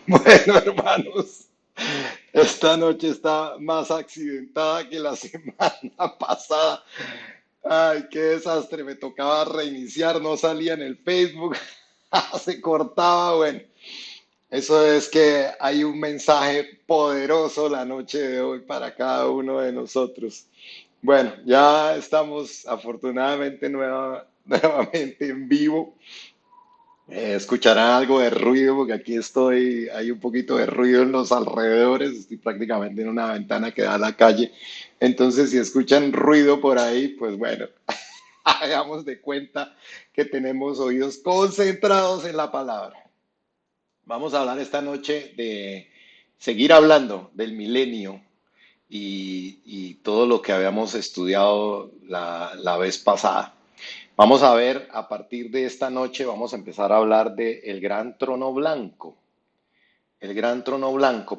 Bueno, hermanos, esta noche está más accidentada que la semana pasada. Ay, qué desastre, me tocaba reiniciar, no salía en el Facebook, se cortaba, bueno. Eso es que hay un mensaje poderoso la noche de hoy para cada uno de nosotros. Bueno, ya estamos afortunadamente nuevamente en vivo. Escucharán algo de ruido porque aquí estoy, hay un poquito de ruido en los alrededores, estoy prácticamente en una ventana que da a la calle. Entonces, si escuchan ruido por ahí, pues bueno, hagamos de cuenta que tenemos oídos concentrados en la palabra. Vamos a hablar esta noche de seguir hablando del milenio y todo lo que habíamos estudiado la vez pasada. Vamos a ver, a partir de esta noche, vamos a empezar a hablar de el gran trono blanco,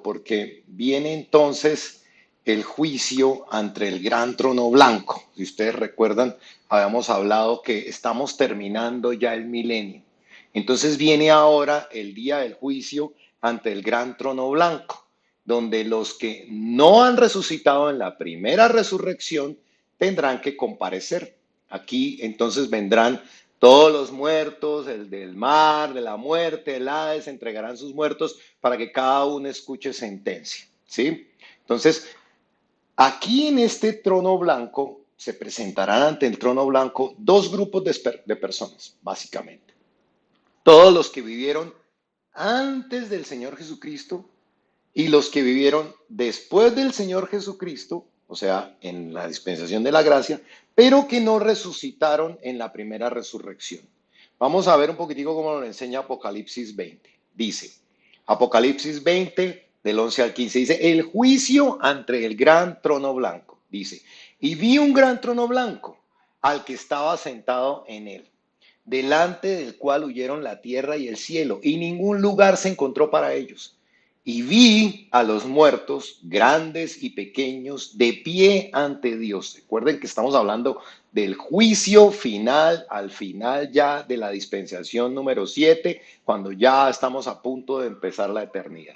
porque viene entonces el juicio ante el gran trono blanco. Si ustedes recuerdan, habíamos hablado que estamos terminando ya el milenio. Entonces viene ahora el día del juicio ante el gran trono blanco, donde los que no han resucitado en la primera resurrección tendrán que comparecer. Aquí entonces vendrán todos los muertos, el del mar, de la muerte, el Hades, entregarán sus muertos para que cada uno escuche sentencia. ¿Sí? Entonces, aquí en este trono blanco se presentarán ante el trono blanco dos grupos de personas, básicamente. Todos los que vivieron antes del Señor Jesucristo y los que vivieron después del Señor Jesucristo, o sea, en la dispensación de la gracia, pero que no resucitaron en la primera resurrección. Vamos a ver un poquitico cómo nos enseña Apocalipsis 20. Dice, Apocalipsis 20, del 11 al 15, dice, el juicio ante el gran trono blanco. Dice, y vi un gran trono blanco al que estaba sentado en él, delante del cual huyeron la tierra y el cielo, y ningún lugar se encontró para ellos. Y vi a los muertos, grandes y pequeños, de pie ante Dios. Recuerden que estamos hablando del juicio final, al final ya de la dispensación número 7, cuando ya estamos a punto de empezar la eternidad.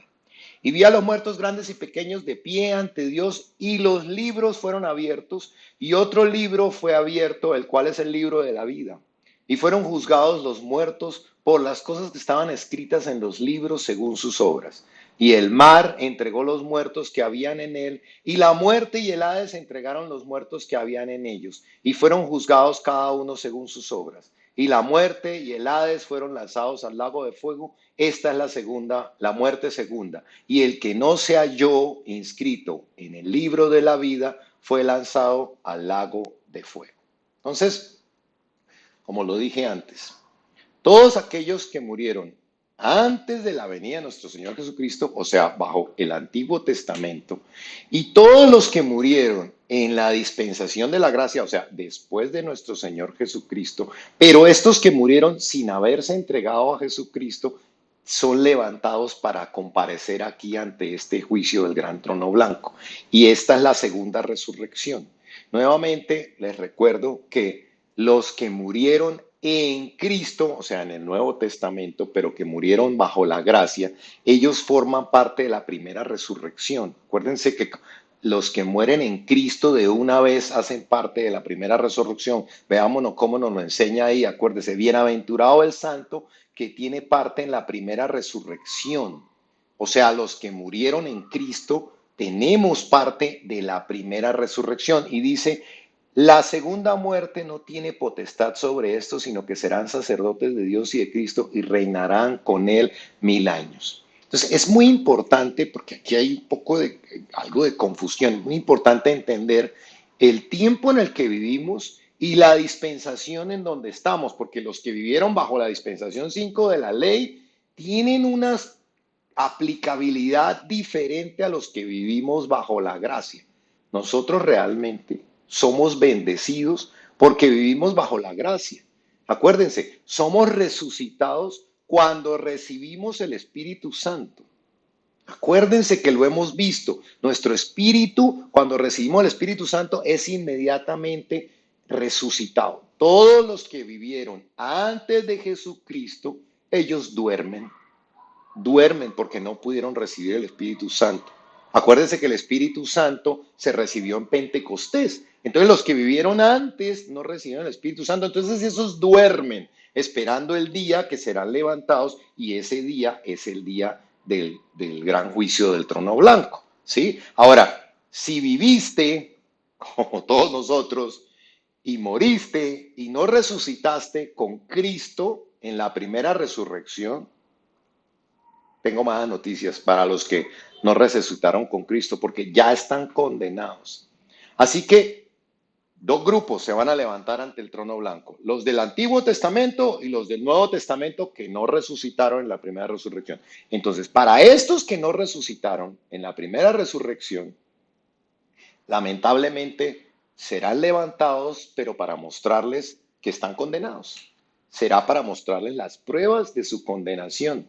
Y vi a los muertos grandes y pequeños de pie ante Dios, y los libros fueron abiertos, y otro libro fue abierto, el cual es el libro de la vida. Y fueron juzgados los muertos por las cosas que estaban escritas en los libros según sus obras. Y el mar entregó los muertos que habían en él, y la muerte y el Hades entregaron los muertos que habían en ellos, y fueron juzgados cada uno según sus obras. Y la muerte y el Hades fueron lanzados al lago de fuego. Esta es la segunda, la muerte segunda. Y el que no se halló inscrito en el libro de la vida fue lanzado al lago de fuego. Entonces, como lo dije antes, todos aquellos que murieron antes de la venida de nuestro Señor Jesucristo, o sea, bajo el Antiguo Testamento, y todos los que murieron en la dispensación de la gracia, o sea, después de nuestro Señor Jesucristo, pero estos que murieron sin haberse entregado a Jesucristo, son levantados para comparecer aquí ante este juicio del gran trono blanco. Y esta es la segunda resurrección. Nuevamente les recuerdo que los que murieron en Cristo, o sea, en el Nuevo Testamento, pero que murieron bajo la gracia, ellos forman parte de la primera resurrección. Acuérdense que los que mueren en Cristo de una vez hacen parte de la primera resurrección. Veámonos cómo nos lo enseña ahí. Acuérdese, bienaventurado el santo que tiene parte en la primera resurrección. O sea, los que murieron en Cristo tenemos parte de la primera resurrección. Y dice, la segunda muerte no tiene potestad sobre esto, sino que serán sacerdotes de Dios y de Cristo y reinarán con él 1000 años. Entonces, es muy importante, porque aquí hay un poco de algo de confusión, es muy importante entender el tiempo en el que vivimos y la dispensación en donde estamos, porque los que vivieron bajo la dispensación 5 de la ley tienen una aplicabilidad diferente a los que vivimos bajo la gracia. Nosotros realmente somos bendecidos porque vivimos bajo la gracia. Acuérdense, somos resucitados cuando recibimos el Espíritu Santo. Acuérdense que lo hemos visto. Nuestro espíritu, cuando recibimos el Espíritu Santo, es inmediatamente resucitado. Todos los que vivieron antes de Jesucristo, ellos duermen. duermen porque no pudieron recibir el Espíritu Santo. Acuérdense que el Espíritu Santo se recibió en Pentecostés. Entonces los que vivieron antes no recibieron el Espíritu Santo. Entonces esos duermen esperando el día que serán levantados y ese día es el día del gran juicio del trono blanco. ¿Sí? Ahora, si viviste, como todos nosotros, y moriste y no resucitaste con Cristo en la primera resurrección, tengo malas noticias para los que no resucitaron con Cristo porque ya están condenados. Así que dos grupos se van a levantar ante el trono blanco, los del Antiguo Testamento y los del Nuevo Testamento que no resucitaron en la primera resurrección. Entonces, para estos que no resucitaron en la primera resurrección, lamentablemente serán levantados, pero para mostrarles que están condenados. Será para mostrarles las pruebas de su condenación.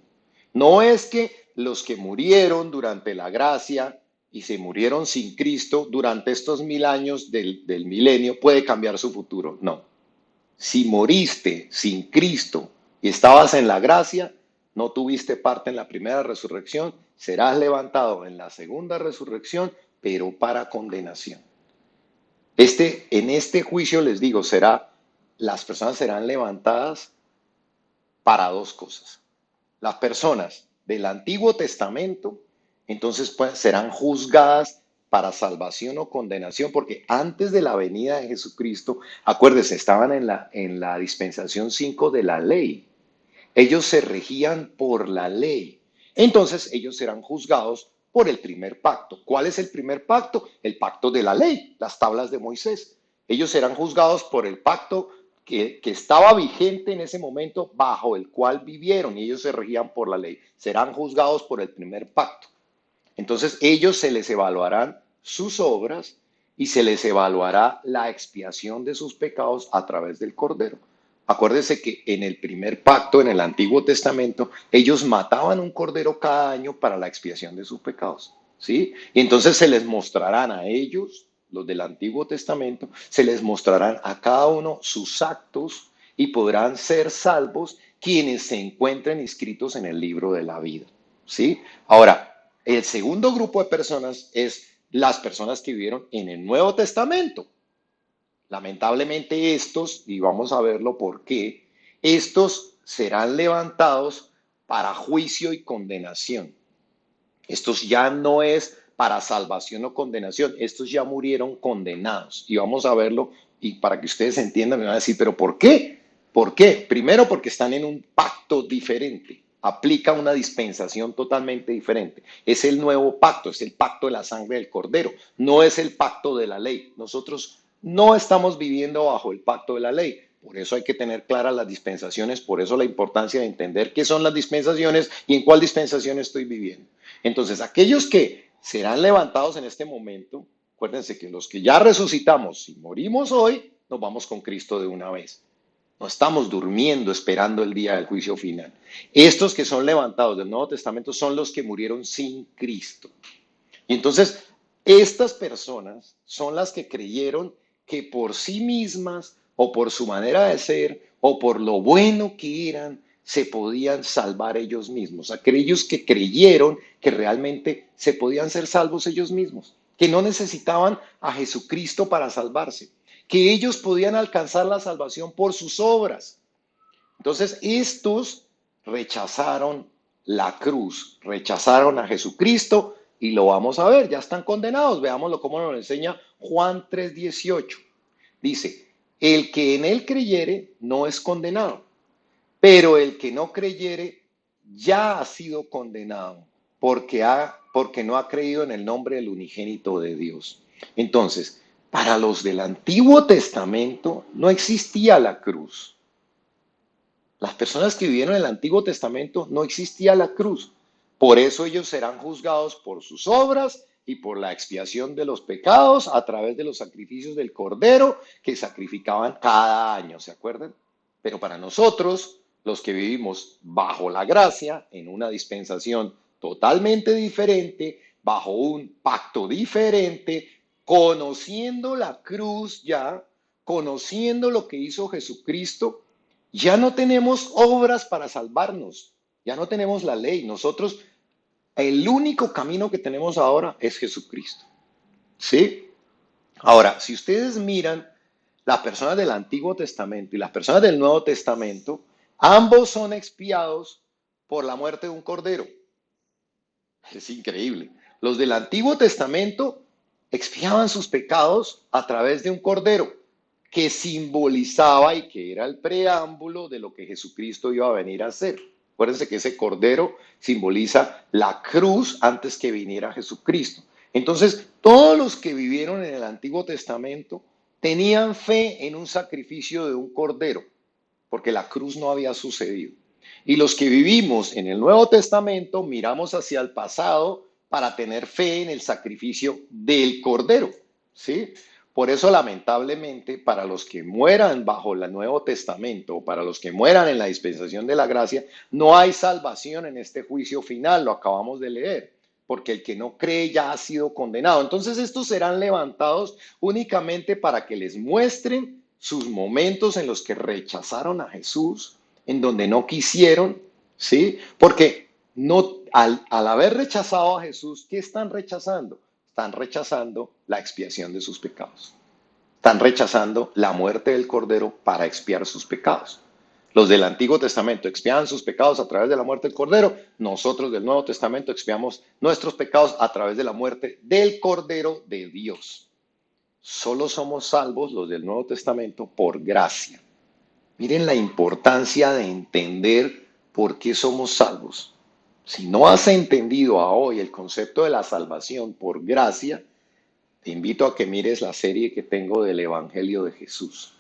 No es que los que murieron durante la gracia y se murieron sin Cristo durante estos 1000 años del milenio puede cambiar su futuro. No. Si moriste sin Cristo y estabas en la gracia, no tuviste parte en la primera resurrección, serás levantado en la segunda resurrección, pero para condenación. En este juicio les digo, las personas serán levantadas para dos cosas. Las personas del Antiguo Testamento, entonces pues, serán juzgadas para salvación o condenación, porque antes de la venida de Jesucristo, acuérdense, estaban en la dispensación 5 de la ley. Ellos se regían por la ley. Entonces ellos serán juzgados por el primer pacto. ¿Cuál es el primer pacto? El pacto de la ley, las tablas de Moisés. Ellos serán juzgados por el pacto que estaba vigente en ese momento, bajo el cual vivieron, y ellos se regían por la ley. Serán juzgados por el primer pacto. Entonces ellos se les evaluarán sus obras y se les evaluará la expiación de sus pecados a través del Cordero. Acuérdese que en el primer pacto, en el Antiguo Testamento, ellos mataban un cordero cada año para la expiación de sus pecados, ¿sí? Y entonces se les mostrarán a ellos, los del Antiguo Testamento, se les mostrarán a cada uno sus actos y podrán ser salvos quienes se encuentren inscritos en el libro de la vida, ¿sí? Ahora, el segundo grupo de personas es las personas que vivieron en el Nuevo Testamento. Lamentablemente estos, y vamos a verlo por qué, estos serán levantados para juicio y condenación. Estos ya no es para salvación o condenación, estos ya murieron condenados. Y vamos a verlo, y para que ustedes entiendan, me van a decir, ¿pero por qué? ¿Por qué? Primero porque están en un pacto diferente. Aplica una dispensación totalmente diferente. Es el nuevo pacto, es el pacto de la sangre del Cordero, no es el pacto de la ley. Nosotros no estamos viviendo bajo el pacto de la ley. Por eso hay que tener claras las dispensaciones, por eso la importancia de entender qué son las dispensaciones y en cuál dispensación estoy viviendo. Entonces, aquellos que serán levantados en este momento, acuérdense que los que ya resucitamos y morimos hoy, nos vamos con Cristo de una vez. No estamos durmiendo esperando el día del juicio final. Estos que son levantados del Nuevo Testamento son los que murieron sin Cristo. Y entonces, estas personas son las que creyeron que por sí mismas o por su manera de ser o por lo bueno que eran, se podían salvar ellos mismos. Aquellos que creyeron que realmente se podían ser salvos ellos mismos, que no necesitaban a Jesucristo para salvarse, que ellos podían alcanzar la salvación por sus obras. Entonces, estos rechazaron la cruz, rechazaron a Jesucristo y lo vamos a ver, ya están condenados. Veámoslo como nos enseña Juan 3:18. Dice, el que en él creyere no es condenado, pero el que no creyere ya ha sido condenado porque no ha creído en el nombre del unigénito de Dios. Entonces, para los del Antiguo Testamento no existía la cruz. Las personas que vivieron en el Antiguo Testamento no existía la cruz. Por eso ellos serán juzgados por sus obras y por la expiación de los pecados a través de los sacrificios del Cordero que sacrificaban cada año, ¿se acuerdan? Pero para nosotros, los que vivimos bajo la gracia, en una dispensación totalmente diferente, bajo un pacto diferente, conociendo la cruz ya, conociendo lo que hizo Jesucristo, ya no tenemos obras para salvarnos. Ya no tenemos la ley. Nosotros, el único camino que tenemos ahora es Jesucristo. ¿Sí? Ahora, si ustedes miran las personas del Antiguo Testamento y las personas del Nuevo Testamento, ambos son expiados por la muerte de un cordero. Es increíble. Los del Antiguo Testamento expiaban sus pecados a través de un cordero que simbolizaba y que era el preámbulo de lo que Jesucristo iba a venir a hacer. Acuérdense que ese cordero simboliza la cruz antes que viniera Jesucristo. Entonces, todos los que vivieron en el Antiguo Testamento tenían fe en un sacrificio de un cordero, porque la cruz no había sucedido. Y los que vivimos en el Nuevo Testamento miramos hacia el pasado para tener fe en el sacrificio del Cordero, ¿sí? Por eso, lamentablemente, para los que mueran bajo el Nuevo Testamento o para los que mueran en la dispensación de la gracia, no hay salvación en este juicio final, lo acabamos de leer, porque el que no cree ya ha sido condenado. Entonces, estos serán levantados únicamente para que les muestren sus momentos en los que rechazaron a Jesús, en donde no quisieron, ¿sí? Porque no, al haber rechazado a Jesús, ¿qué están rechazando? Están rechazando la expiación de sus pecados. Están rechazando la muerte del Cordero para expiar sus pecados. Los del Antiguo Testamento expiaban sus pecados a través de la muerte del Cordero. Nosotros del Nuevo Testamento expiamos nuestros pecados a través de la muerte del Cordero de Dios. Solo somos salvos los del Nuevo Testamento por gracia. Miren la importancia de entender por qué somos salvos. Si no has entendido a hoy el concepto de la salvación por gracia, te invito a que mires la serie que tengo del Evangelio de Jesús.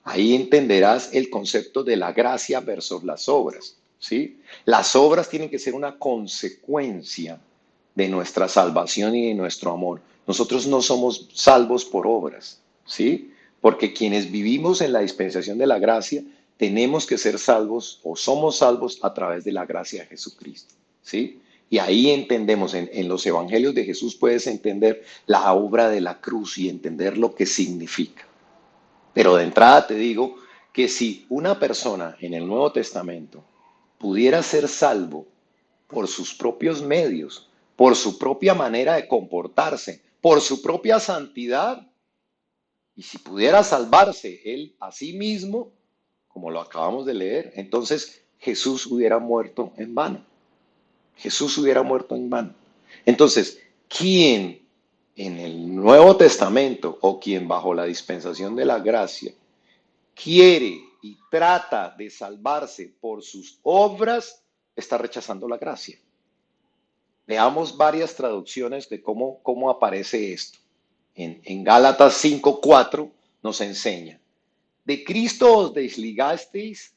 Ahí entenderás el concepto de la gracia versus las obras, ¿sí? Las obras tienen que ser una consecuencia de nuestra salvación y de nuestro amor. Nosotros no somos salvos por obras, ¿sí? Porque quienes vivimos en la dispensación de la gracia, tenemos que ser salvos o somos salvos a través de la gracia de Jesucristo, ¿sí? Y ahí entendemos, en los evangelios de Jesús puedes entender la obra de la cruz y entender lo que significa. Pero de entrada te digo que si una persona en el Nuevo Testamento pudiera ser salvo por sus propios medios, por su propia manera de comportarse, por su propia santidad, y si pudiera salvarse él a sí mismo, como lo acabamos de leer, entonces Jesús hubiera muerto en vano. Jesús hubiera muerto en vano. Entonces, ¿quién en el Nuevo Testamento o quien bajo la dispensación de la gracia quiere y trata de salvarse por sus obras, está rechazando la gracia? Veamos varias traducciones de cómo aparece esto. En Gálatas 5:4 nos enseña, de Cristo os desligasteis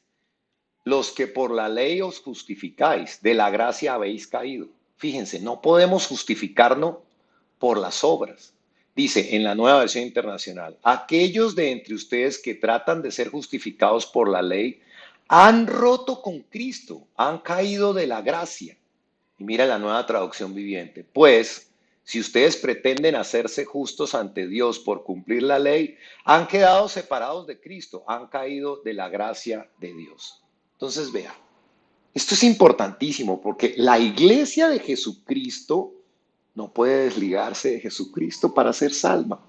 los que por la ley os justificáis, de la gracia habéis caído. Fíjense, no podemos justificarnos por las obras. Dice en la Nueva Versión Internacional, aquellos de entre ustedes que tratan de ser justificados por la ley han roto con Cristo, han caído de la gracia. Y mira la Nueva Traducción Viviente. Pues, si ustedes pretenden hacerse justos ante Dios por cumplir la ley, han quedado separados de Cristo, han caído de la gracia de Dios. Entonces, vea, esto es importantísimo porque la iglesia de Jesucristo no puede desligarse de Jesucristo para ser salva.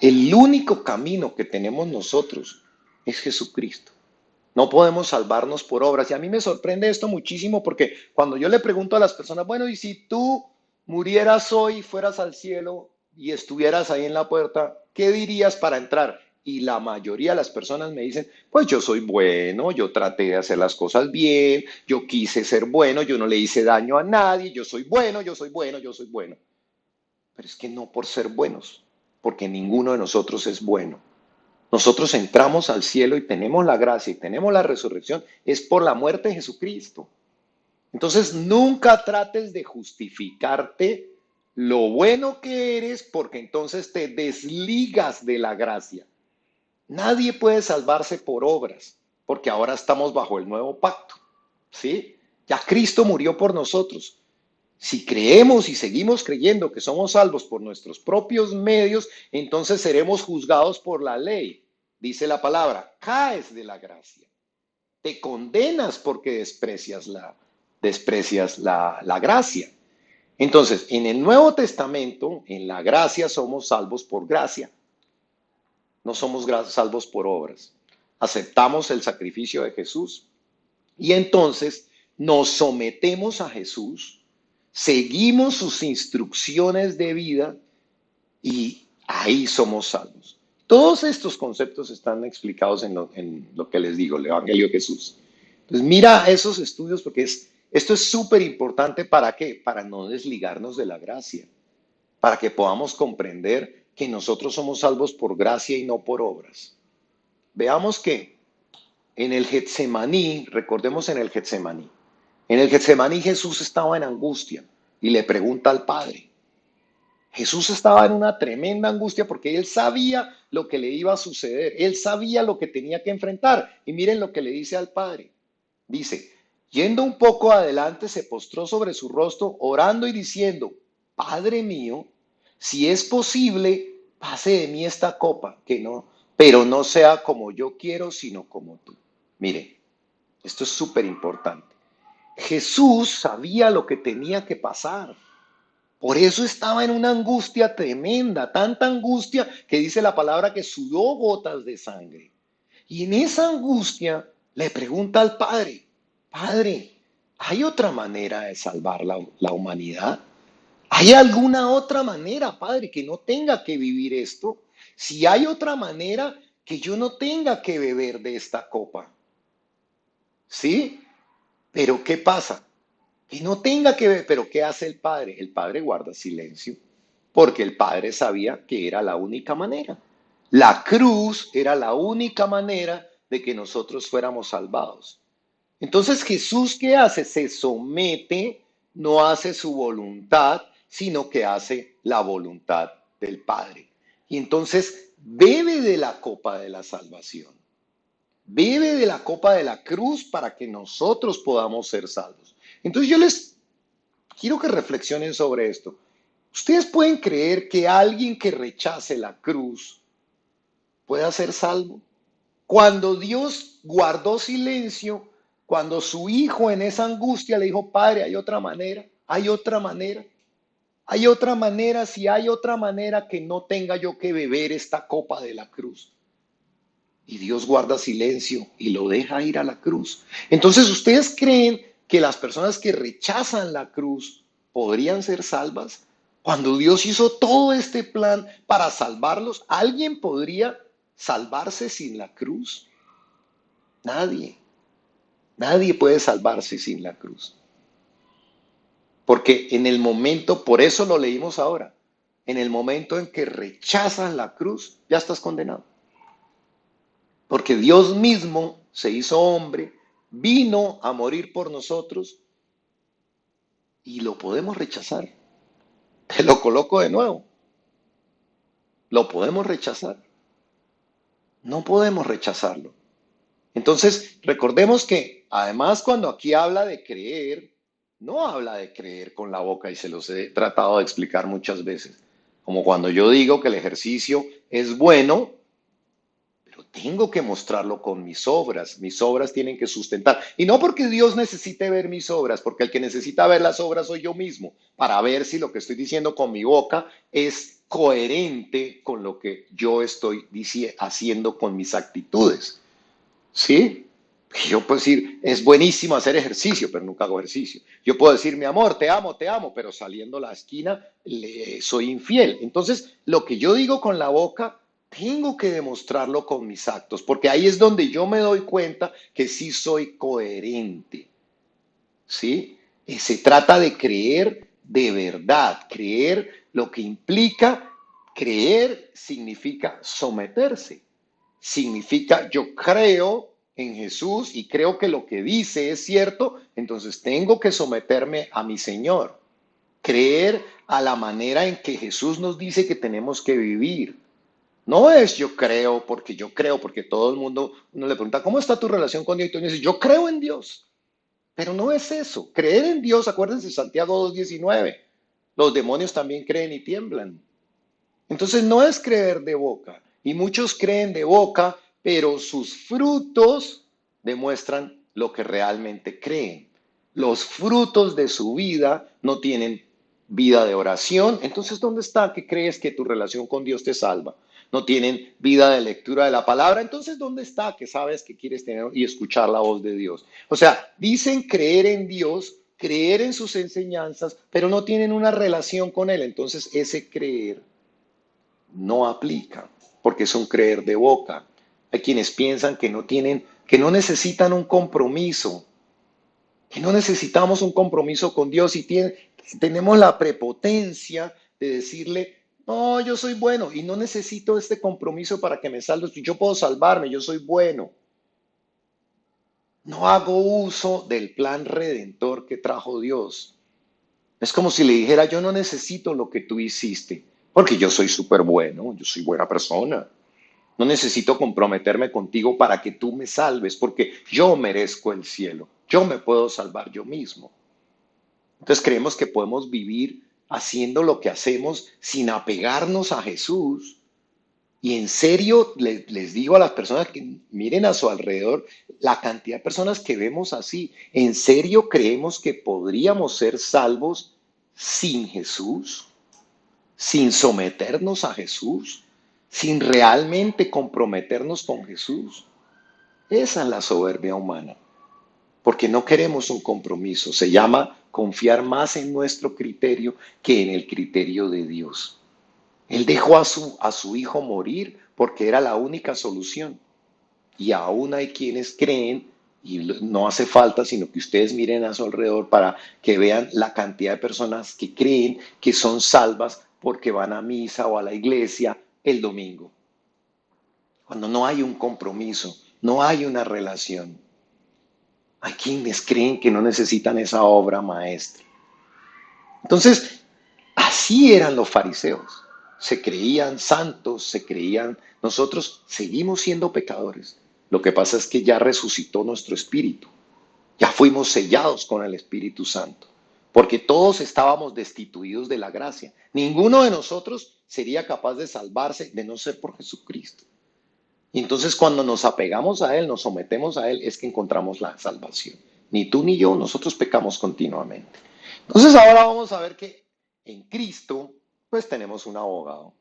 El único camino que tenemos nosotros es Jesucristo. No podemos salvarnos por obras. Y a mí me sorprende esto muchísimo porque cuando yo le pregunto a las personas, bueno, ¿y si tú murieras hoy, fueras al cielo y estuvieras ahí en la puerta, qué dirías para entrar? Y la mayoría de las personas me dicen, pues yo soy bueno, yo traté de hacer las cosas bien, yo quise ser bueno, yo no le hice daño a nadie, yo soy bueno, yo soy bueno, yo soy bueno. Pero es que no por ser buenos, porque ninguno de nosotros es bueno. Nosotros entramos al cielo y tenemos la gracia y tenemos la resurrección, es por la muerte de Jesucristo. Entonces, nunca trates de justificarte lo bueno que eres porque entonces te desligas de la gracia. Nadie puede salvarse por obras, porque ahora estamos bajo el nuevo pacto, ¿sí? Ya Cristo murió por nosotros. Si creemos y seguimos creyendo que somos salvos por nuestros propios medios, entonces seremos juzgados por la ley. Dice la palabra, caes de la gracia. te condenas porque desprecias la gracia. Entonces, en el Nuevo Testamento, en la gracia somos salvos por gracia, no somos salvos por obras. Aceptamos el sacrificio de Jesús y entonces nos sometemos a Jesús, seguimos sus instrucciones de vida y ahí somos salvos. Todos estos conceptos están explicados en lo que les digo, el Evangelio de Jesús. Entonces mira esos estudios porque esto es súper importante. ¿Para qué? Para no desligarnos de la gracia, para que podamos comprender que nosotros somos salvos por gracia y no por obras. Veamos que en el Getsemaní, recordemos en el Getsemaní Jesús estaba en angustia y le pregunta al Padre. Jesús estaba en una tremenda angustia porque él sabía lo que le iba a suceder, él sabía lo que tenía que enfrentar. Y miren lo que le dice al Padre. Dice, yendo un poco adelante, se postró sobre su rostro, orando y diciendo, Padre mío, si es posible, pase de mí esta copa, pero no sea como yo quiero, sino como tú. Mire, esto es súper importante. Jesús sabía lo que tenía que pasar. Por eso estaba en una angustia tremenda, tanta angustia que dice la palabra que sudó gotas de sangre. Y en esa angustia le pregunta al Padre, Padre, ¿hay otra manera de salvar la humanidad? ¿Hay alguna otra manera, Padre, que no tenga que vivir esto? Si hay otra manera, que yo no tenga que beber de esta copa. ¿Sí? Pero ¿qué pasa? Que no tenga que beber. Pero ¿qué hace el Padre? El Padre guarda silencio, porque el Padre sabía que era la única manera. La cruz era la única manera de que nosotros fuéramos salvados. Entonces Jesús, ¿qué hace? Se somete, no hace su voluntad, sino que hace la voluntad del Padre. Y entonces bebe de la copa de la salvación. Bebe de la copa de la cruz para que nosotros podamos ser salvos. Entonces yo les quiero que reflexionen sobre esto. ¿Ustedes pueden creer que alguien que rechace la cruz pueda ser salvo? Cuando Dios guardó silencio, cuando su hijo en esa angustia le dijo, Padre, hay otra manera, hay otra manera, hay otra manera, si hay otra manera que no tenga yo que beber esta copa de la cruz. Y Dios guarda silencio y lo deja ir a la cruz. Entonces, ¿ustedes creen que las personas que rechazan la cruz podrían ser salvas? Cuando Dios hizo todo este plan para salvarlos, ¿alguien podría salvarse sin la cruz? Nadie. Nadie puede salvarse sin la cruz. Porque en el momento, por eso lo leímos ahora, en el momento en que rechazas la cruz, ya estás condenado. Porque Dios mismo se hizo hombre, vino a morir por nosotros y lo podemos rechazar. Te lo coloco de nuevo. Lo podemos rechazar. No podemos rechazarlo. Entonces, recordemos que además cuando aquí habla de creer, no habla de creer con la boca y se los he tratado de explicar muchas veces. Como cuando yo digo que el ejercicio es bueno, pero tengo que mostrarlo con mis obras tienen que sustentar. Y no porque Dios necesite ver mis obras, porque el que necesita ver las obras soy yo mismo, para ver si lo que estoy diciendo con mi boca es coherente con lo que yo estoy haciendo con mis actitudes. ¿Sí? Yo puedo decir, es buenísimo hacer ejercicio, pero nunca hago ejercicio. Yo puedo decir, mi amor, te amo, pero saliendo a la esquina soy infiel. Entonces, lo que yo digo con la boca, tengo que demostrarlo con mis actos, porque ahí es donde yo me doy cuenta que sí soy coherente. ¿Sí? Y se trata de creer de verdad. Creer lo que implica, creer significa someterse. Significa yo creo en Jesús y creo que lo que dice es cierto, entonces tengo que someterme a mi Señor. Creer a la manera en que Jesús nos dice que tenemos que vivir. No es yo creo, porque todo el mundo, uno le pregunta, ¿cómo está tu relación con Dios? Y tú dices, yo creo en Dios. Pero no es eso. Creer en Dios, acuérdense de Santiago 2:19. Los demonios también creen y tiemblan. Entonces no es creer de boca. Y muchos creen de boca, pero sus frutos demuestran lo que realmente creen. Los frutos de su vida no tienen vida de oración. Entonces, ¿dónde está que crees que tu relación con Dios te salva? No tienen vida de lectura de la palabra. Entonces, ¿dónde está que sabes que quieres tener y escuchar la voz de Dios? O sea, dicen creer en Dios, creer en sus enseñanzas, pero no tienen una relación con Él. Entonces, ese creer no aplica, porque es un creer de boca. Hay quienes piensan que no tienen, que no necesitan un compromiso, que no necesitamos un compromiso con Dios y tenemos la prepotencia de decirle, no, yo soy bueno y no necesito este compromiso para que me salves, yo puedo salvarme, yo soy bueno. No hago uso del plan redentor que trajo Dios. Es como si le dijera, yo no necesito lo que tú hiciste, porque yo soy súper bueno, yo soy buena persona. No necesito comprometerme contigo para que tú me salves, porque yo merezco el cielo. Yo me puedo salvar yo mismo. Entonces creemos que podemos vivir haciendo lo que hacemos sin apegarnos a Jesús. Y en serio les digo a las personas que miren a su alrededor la cantidad de personas que vemos así. ¿En serio creemos que podríamos ser salvos sin Jesús? ¿Sin someternos a Jesús? ¿Sin realmente comprometernos con Jesús? Esa es la soberbia humana, porque no queremos un compromiso. Se llama confiar más en nuestro criterio que en el criterio de Dios. Él dejó a su hijo morir porque era la única solución. Y aún hay quienes creen, y no hace falta, sino que ustedes miren a su alrededor para que vean la cantidad de personas que creen que son salvas porque van a misa o a la iglesia el domingo. Cuando no hay un compromiso, no hay una relación. Hay quienes creen que no necesitan esa obra maestra. Entonces, así eran los fariseos. Se creían santos, se creían, nosotros seguimos siendo pecadores. Lo que pasa es que ya resucitó nuestro espíritu. Ya fuimos sellados con el Espíritu Santo. Porque todos estábamos destituidos de la gracia. Ninguno de nosotros sería capaz de salvarse de no ser por Jesucristo. Y entonces cuando nos apegamos a Él, nos sometemos a Él, es que encontramos la salvación. Ni tú ni yo, nosotros pecamos continuamente. Entonces ahora vamos a ver que en Cristo, pues tenemos un abogado.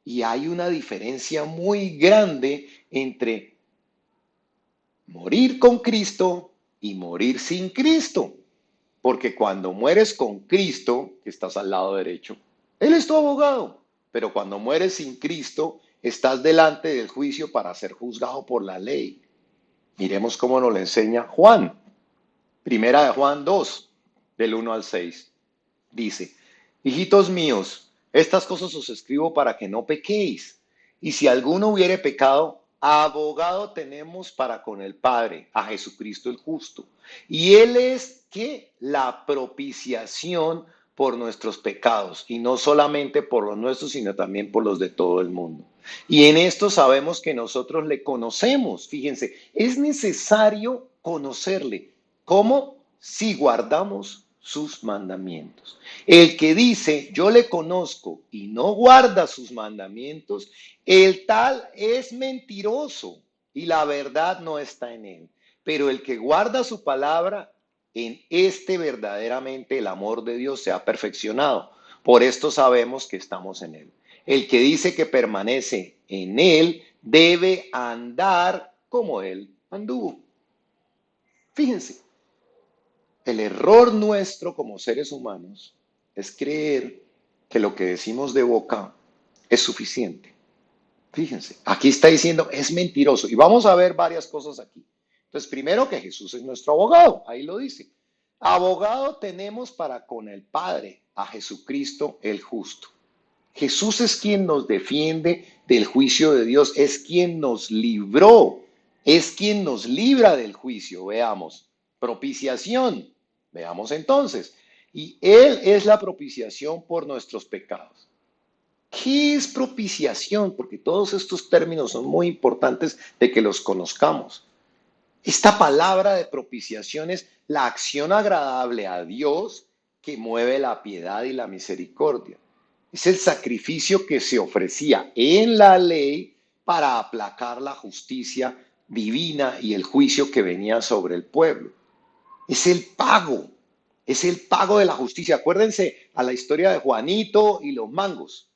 Y hay una diferencia muy grande entre morir con Cristo y morir sin Cristo. Porque cuando mueres con Cristo, que estás al lado derecho, Él es tu abogado. Pero cuando mueres sin Cristo, estás delante del juicio para ser juzgado por la ley. Miremos cómo nos lo enseña Juan. Primera de Juan 2, del 1 al 6. Dice, hijitos míos, estas cosas os escribo para que no pequéis. Y si alguno hubiere pecado, abogado tenemos para con el Padre, a Jesucristo el justo. Y Él es, ¿qué? La propiciación por nuestros pecados. Y no solamente por los nuestros, sino también por los de todo el mundo. Y en esto sabemos que nosotros le conocemos. Fíjense, es necesario conocerle. ¿Cómo? Si guardamos sus mandamientos. El que dice, yo le conozco y no guarda sus mandamientos, el tal es mentiroso y la verdad no está en él. Pero el que guarda su palabra, en este verdaderamente el amor de Dios se ha perfeccionado. Por esto sabemos que estamos en él. El que dice que permanece en él debe andar como él anduvo. Fíjense, el error nuestro como seres humanos es creer que lo que decimos de boca es suficiente. Fíjense, aquí está diciendo es mentiroso y vamos a ver varias cosas aquí. Entonces, primero que Jesús es nuestro abogado, ahí lo dice. Abogado tenemos para con el Padre, a Jesucristo el justo. Jesús es quien nos defiende del juicio de Dios, es quien nos libró, es quien nos libra del juicio. Veamos, propiciación, veamos entonces. Y Él es la propiciación por nuestros pecados. ¿Qué es propiciación? Porque todos estos términos son muy importantes de que los conozcamos. Esta palabra de propiciación es la acción agradable a Dios que mueve la piedad y la misericordia. Es el sacrificio que se ofrecía en la ley para aplacar la justicia divina y el juicio que venía sobre el pueblo. Es el pago, es el pago de la justicia. Acuérdense a la historia de Juanito y los mangos.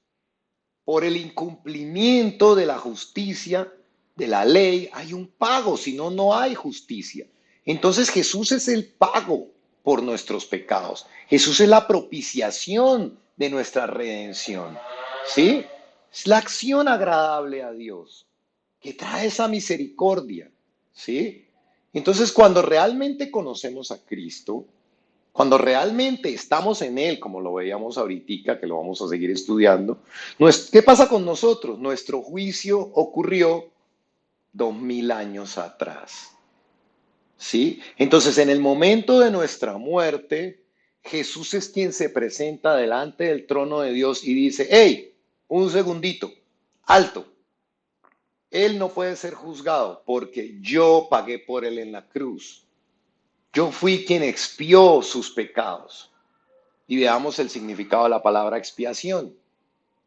Por el incumplimiento de la justicia, de la ley, hay un pago, si no, no hay justicia. Entonces Jesús es el pago por nuestros pecados. Jesús es la propiciación de nuestra redención. ¿Sí? Es la acción agradable a Dios que trae esa misericordia. ¿Sí? Entonces, cuando realmente conocemos a Cristo, cuando realmente estamos en Él, como lo veíamos ahorita, que lo vamos a seguir estudiando, ¿qué pasa con nosotros? Nuestro juicio ocurrió 2000 años atrás. ¿Sí? Entonces, en el momento de nuestra muerte, Jesús es quien se presenta delante del trono de Dios y dice, hey, un segundito, alto, Él no puede ser juzgado porque yo pagué por Él en la cruz. Yo fui quien expió sus pecados. Y veamos el significado de la palabra expiación.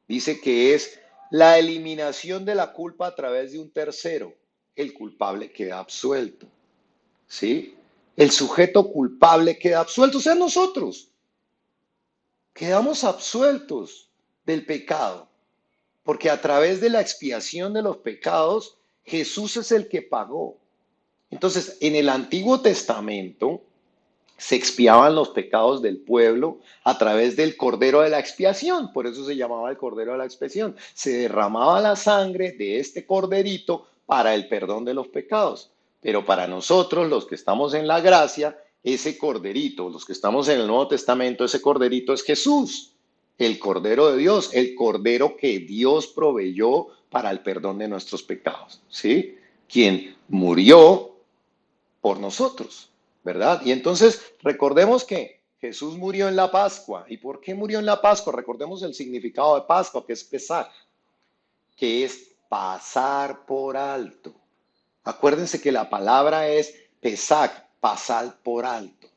Dice que es la eliminación de la culpa a través de un tercero. El culpable queda absuelto. ¿Sí? El sujeto culpable queda absuelto, o sea, nosotros quedamos absueltos del pecado, porque a través de la expiación de los pecados, Jesús es el que pagó. Entonces, en el Antiguo Testamento, se expiaban los pecados del pueblo a través del cordero de la expiación, por eso se llamaba el cordero de la expiación. Se derramaba la sangre de este corderito para el perdón de los pecados. Pero para nosotros, los que estamos en la gracia, ese corderito, los que estamos en el Nuevo Testamento, ese corderito es Jesús, el cordero de Dios, el cordero que Dios proveyó para el perdón de nuestros pecados, ¿sí? Quien murió por nosotros, ¿verdad? Y entonces recordemos que Jesús murió en la Pascua. ¿Y por qué murió en la Pascua? Recordemos el significado de Pascua, que es pesar, que es pasar por alto. Acuérdense que la palabra es pesar, pasar por alto,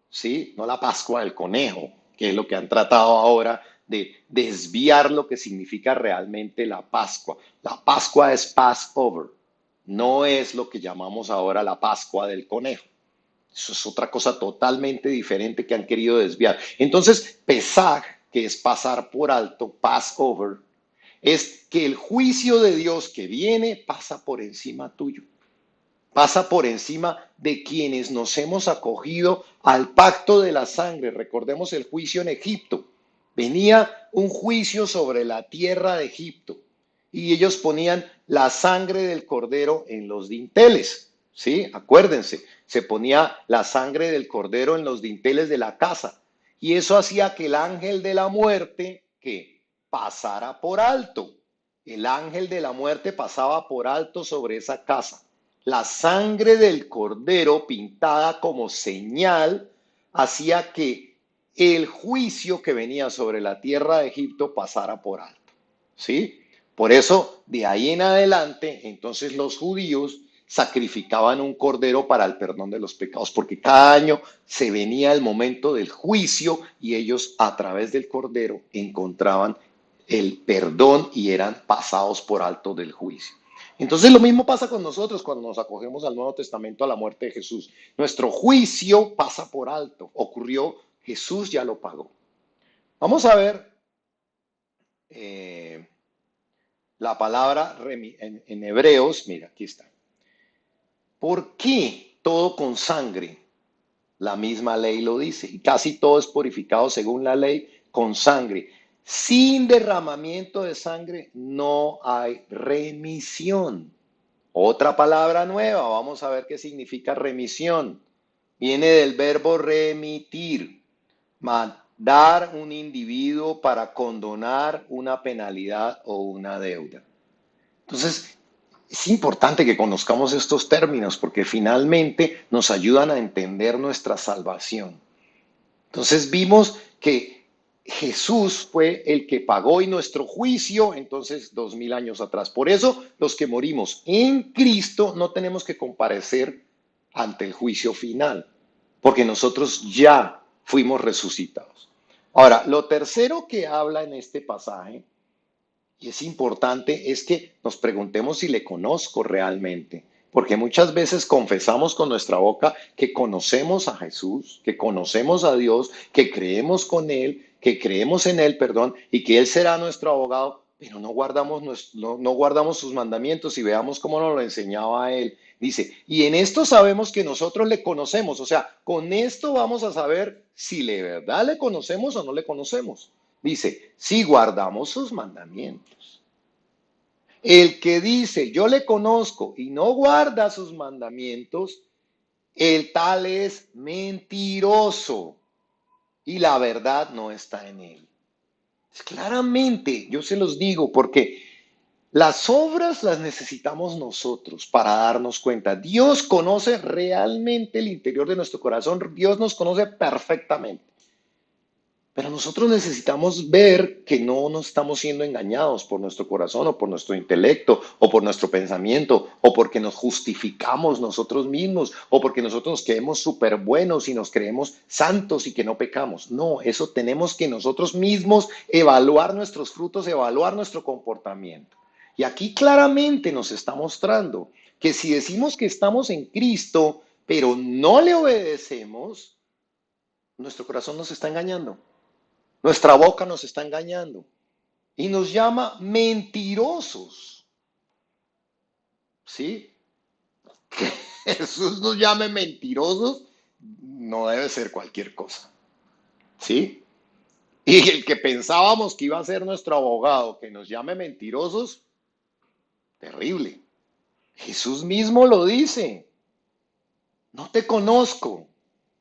¿sí? No la Pascua del conejo, que es lo que han tratado ahora de desviar lo que significa realmente la Pascua. La Pascua es Passover, no es lo que llamamos ahora la Pascua del conejo. Eso es otra cosa totalmente diferente que han querido desviar. Entonces, pesar, que es pasar por alto, Passover, es que el juicio de Dios que viene pasa por encima tuyo, pasa por encima de quienes nos hemos acogido al pacto de la sangre. Recordemos el juicio en Egipto. Venía un juicio sobre la tierra de Egipto y ellos ponían la sangre del cordero en los dinteles. ¿Sí? Acuérdense, se ponía la sangre del cordero en los dinteles de la casa y eso hacía que el ángel de la muerte que pasara por alto. El ángel de la muerte pasaba por alto sobre esa casa. La sangre del cordero pintada como señal hacía que el juicio que venía sobre la tierra de Egipto pasara por alto. ¿Sí? Por eso, de ahí en adelante, entonces los judíos sacrificaban un cordero para el perdón de los pecados, porque cada año se venía el momento del juicio y ellos a través del cordero encontraban el perdón y eran pasados por alto del juicio. Entonces lo mismo pasa con nosotros cuando nos acogemos al Nuevo Testamento, a la muerte de Jesús. Nuestro juicio pasa por alto. Ocurrió, Jesús ya lo pagó. Vamos a ver eh, la palabra en Hebreos. Mira, aquí está. ¿Por qué todo con sangre? La misma ley lo dice. Y casi todo es purificado según la ley con sangre. Sin derramamiento de sangre no hay remisión. Otra palabra nueva, vamos a ver qué significa remisión. Viene del verbo remitir, mandar un individuo para condonar una penalidad o una deuda. Entonces, es importante que conozcamos estos términos porque finalmente nos ayudan a entender nuestra salvación. Entonces vimos que Jesús fue el que pagó y nuestro juicio, entonces 2000 años atrás. Por eso los que morimos en Cristo no tenemos que comparecer ante el juicio final, porque nosotros ya fuimos resucitados. Ahora, lo tercero que habla en este pasaje, y es importante, es que nos preguntemos si le conozco realmente. Porque muchas veces confesamos con nuestra boca que conocemos a Jesús, que conocemos a Dios, que creemos con Él, que creemos en Él, perdón, y que Él será nuestro abogado, pero no guardamos sus mandamientos y veamos cómo nos lo enseñaba a Él. Dice, y en esto sabemos que nosotros le conocemos, o sea, con esto vamos a saber si de verdad le conocemos o no le conocemos. Dice, si guardamos sus mandamientos. El que dice, yo le conozco y no guarda sus mandamientos, el tal es mentiroso y la verdad no está en él. Claramente, yo se los digo porque las obras las necesitamos nosotros para darnos cuenta. Dios conoce realmente el interior de nuestro corazón. Dios nos conoce perfectamente. Pero nosotros necesitamos ver que no nos estamos siendo engañados por nuestro corazón o por nuestro intelecto o por nuestro pensamiento o porque nos justificamos nosotros mismos o porque nosotros nos creemos súper buenos y nos creemos santos y que no pecamos. No, eso tenemos que nosotros mismos evaluar nuestros frutos, evaluar nuestro comportamiento. Y aquí claramente nos está mostrando que si decimos que estamos en Cristo, pero no le obedecemos, nuestro corazón nos está engañando. Nuestra boca nos está engañando y nos llama mentirosos. ¿Sí? Que Jesús nos llame mentirosos no debe ser cualquier cosa. ¿Sí? Y el que pensábamos que iba a ser nuestro abogado, que nos llame mentirosos, terrible. Jesús mismo lo dice. No te conozco.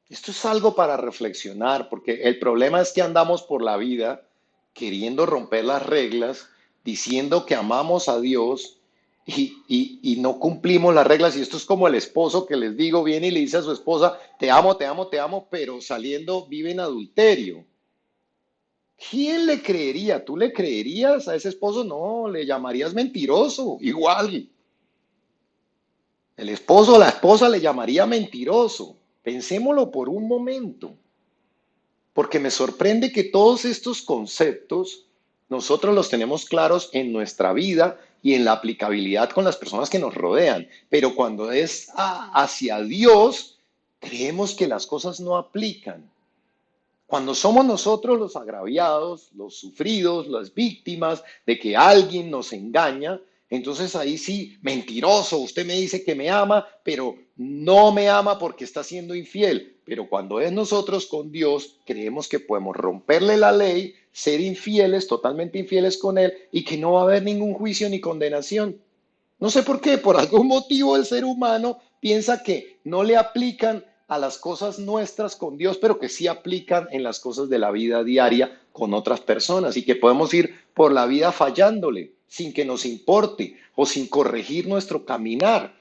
Esto es algo para reflexionar, porque el problema es que andamos por la vida queriendo romper las reglas, diciendo que amamos a Dios y no cumplimos las reglas. Y esto es como el esposo que les digo, viene y le dice a su esposa, te amo, te amo, te amo, pero saliendo vive en adulterio. ¿Quién le creería? ¿Tú le creerías a ese esposo? No, le llamarías mentiroso, igual. El esposo o la esposa le llamaría mentiroso. Pensémoslo por un momento. Porque me sorprende que todos estos conceptos nosotros los tenemos claros en nuestra vida y en la aplicabilidad con las personas que nos rodean. Pero cuando es hacia Dios, creemos que las cosas no aplican. Cuando somos nosotros los agraviados, los sufridos, las víctimas de que alguien nos engaña, entonces ahí sí, mentiroso, usted me dice que me ama, pero no me ama porque está siendo infiel. Pero cuando es nosotros con Dios, creemos que podemos romperle la ley, ser infieles, totalmente infieles con Él, y que no va a haber ningún juicio ni condenación. No sé por qué, por algún motivo el ser humano piensa que no le aplican a las cosas nuestras con Dios, pero que sí aplican en las cosas de la vida diaria con otras personas y que podemos ir por la vida fallándole sin que nos importe o sin corregir nuestro caminar.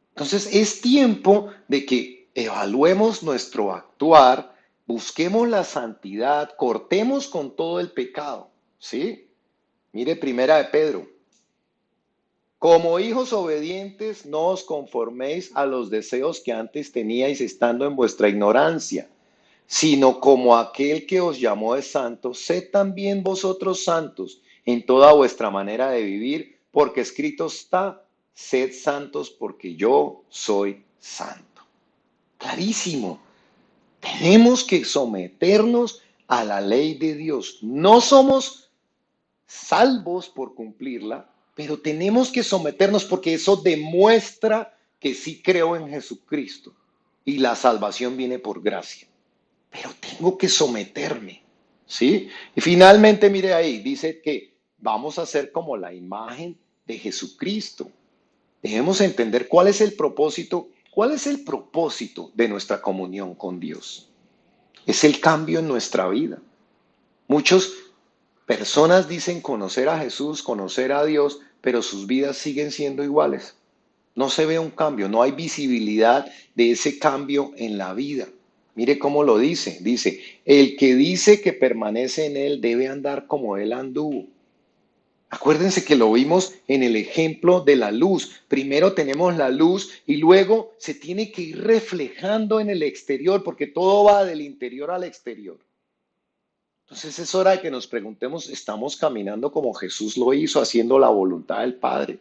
Entonces es tiempo de que evaluemos nuestro actuar, busquemos la santidad, cortemos con todo el pecado, ¿sí? Mire primera de Pedro. Como hijos obedientes, no os conforméis a los deseos que antes teníais estando en vuestra ignorancia, sino como aquel que os llamó es santo, sed también vosotros santos en toda vuestra manera de vivir, porque escrito está, sed santos porque yo soy santo. Clarísimo. Tenemos que someternos a la ley de Dios. No somos salvos por cumplirla, pero tenemos que someternos porque eso demuestra que sí creo en Jesucristo y la salvación viene por gracia. Pero tengo que someterme, ¿sí? Y finalmente, mire ahí, dice que vamos a ser como la imagen de Jesucristo. Debemos entender cuál es el propósito de nuestra comunión con Dios. Es el cambio en nuestra vida. Muchos personas dicen conocer a Jesús, conocer a Dios, pero sus vidas siguen siendo iguales. No se ve un cambio, no hay visibilidad de ese cambio en la vida. Mire cómo lo dice. Dice, el que dice que permanece en él debe andar como él anduvo. Acuérdense que lo vimos en el ejemplo de la luz. Primero tenemos la luz y luego se tiene que ir reflejando en el exterior porque todo va del interior al exterior. Entonces es hora de que nos preguntemos, ¿estamos caminando como Jesús lo hizo, haciendo la voluntad del Padre?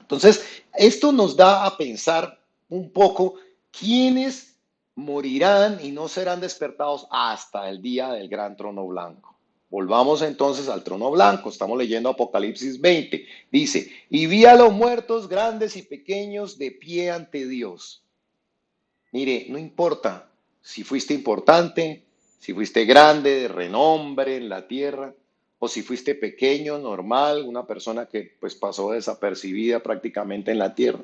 Entonces, esto nos da a pensar un poco quiénes morirán y no serán despertados hasta el día del gran trono blanco. Volvamos entonces al trono blanco. Estamos leyendo Apocalipsis 20. Dice, y vi a los muertos grandes y pequeños de pie ante Dios. Mire, no importa si fuiste importante, si fuiste grande, de renombre en la tierra, o si fuiste pequeño, normal, una persona que pues pasó desapercibida prácticamente en la tierra.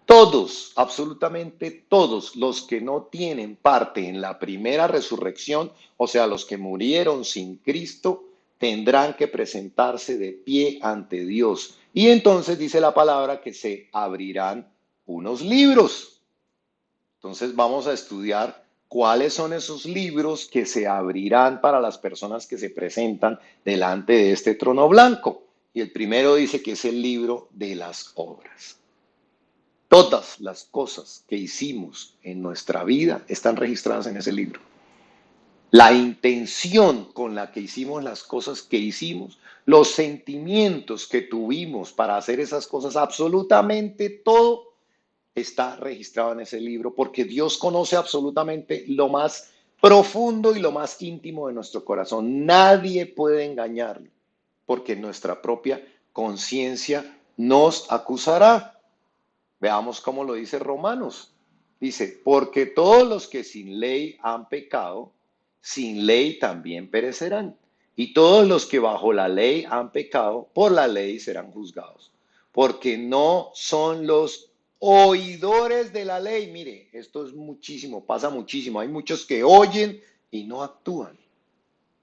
Todos, absolutamente todos los que no tienen parte en la primera resurrección, o sea, los que murieron sin Cristo, tendrán que presentarse de pie ante Dios. Y entonces dice la palabra que se abrirán unos libros. Entonces vamos a estudiar cuáles son esos libros que se abrirán para las personas que se presentan delante de este trono blanco. Y el primero dice que es el libro de las obras. Todas las cosas que hicimos en nuestra vida están registradas en ese libro. La intención con la que hicimos las cosas que hicimos, los sentimientos que tuvimos para hacer esas cosas, absolutamente todo está registrado en ese libro, porque Dios conoce absolutamente lo más profundo y lo más íntimo de nuestro corazón. Nadie puede engañarlo, porque nuestra propia conciencia nos acusará. Veamos cómo lo dice Romanos. Dice, porque todos los que sin ley han pecado, sin ley también perecerán. Y todos los que bajo la ley han pecado, por la ley serán juzgados. Porque no son los oidores de la ley. Mire, esto es muchísimo, pasa muchísimo. Hay muchos que oyen y no actúan.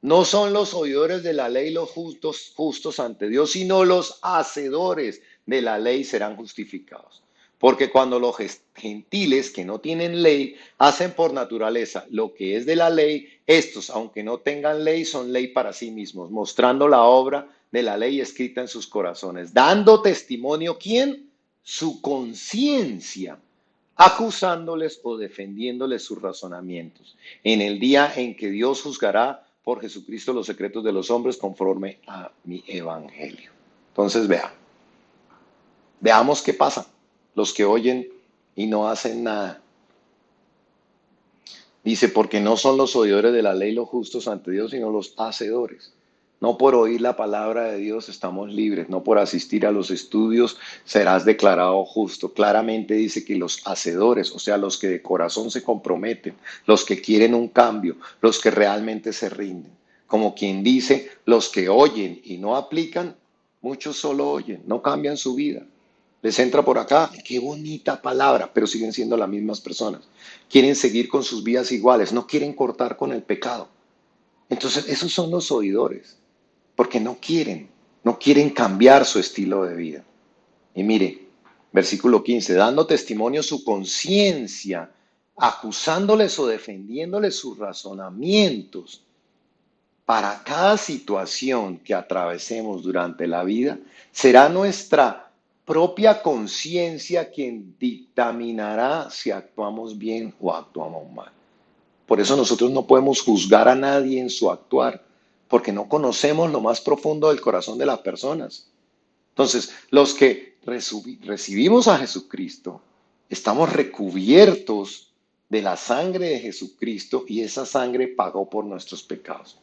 No son los oidores de la ley los justos ante Dios, sino los hacedores de la ley serán justificados. Porque cuando los gentiles que no tienen ley hacen por naturaleza lo que es de la ley, estos, aunque no tengan ley, son ley para sí mismos, mostrando la obra de la ley escrita en sus corazones, dando testimonio, ¿quién? Su conciencia, acusándoles o defendiéndoles sus razonamientos, en el día en que Dios juzgará por Jesucristo los secretos de los hombres conforme a mi evangelio. Entonces veamos qué pasa. Los que oyen y no hacen nada. Dice, porque no son los oidores de la ley los justos ante Dios, sino los hacedores. No por oír la palabra de Dios estamos libres, no por asistir a los estudios serás declarado justo. Claramente dice que los hacedores, o sea, los que de corazón se comprometen, los que quieren un cambio, los que realmente se rinden. Como quien dice, los que oyen y no aplican, muchos solo oyen, no cambian su vida. Les entra por acá, qué bonita palabra, pero siguen siendo las mismas personas. Quieren seguir con sus vidas iguales, no quieren cortar con el pecado. Entonces, esos son los oidores porque no quieren cambiar su estilo de vida. Y mire, versículo 15, dando testimonio su conciencia, acusándoles o defendiéndoles sus razonamientos para cada situación que atravesemos durante la vida, será nuestra propia conciencia quien dictaminará si actuamos bien o actuamos mal. Por eso nosotros no podemos juzgar a nadie en su actuar, porque no conocemos lo más profundo del corazón de las personas. Entonces, los que recibimos a Jesucristo, estamos recubiertos de la sangre de Jesucristo y esa sangre pagó por nuestros pecados.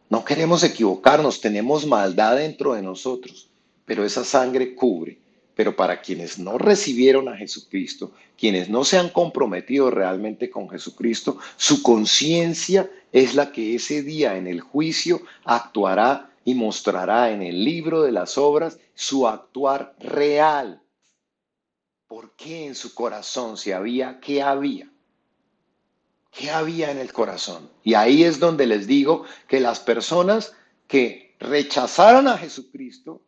No queremos equivocarnos, tenemos maldad dentro de nosotros, pero esa sangre cubre. Pero para quienes no recibieron a Jesucristo, quienes no se han comprometido realmente con Jesucristo, su conciencia es la que ese día en el juicio actuará y mostrará en el libro de las obras su actuar real. ¿Por qué en su corazón se había? ¿Qué había? ¿Qué había en el corazón? Y ahí es donde les digo que las personas que rechazaron a Jesucristo,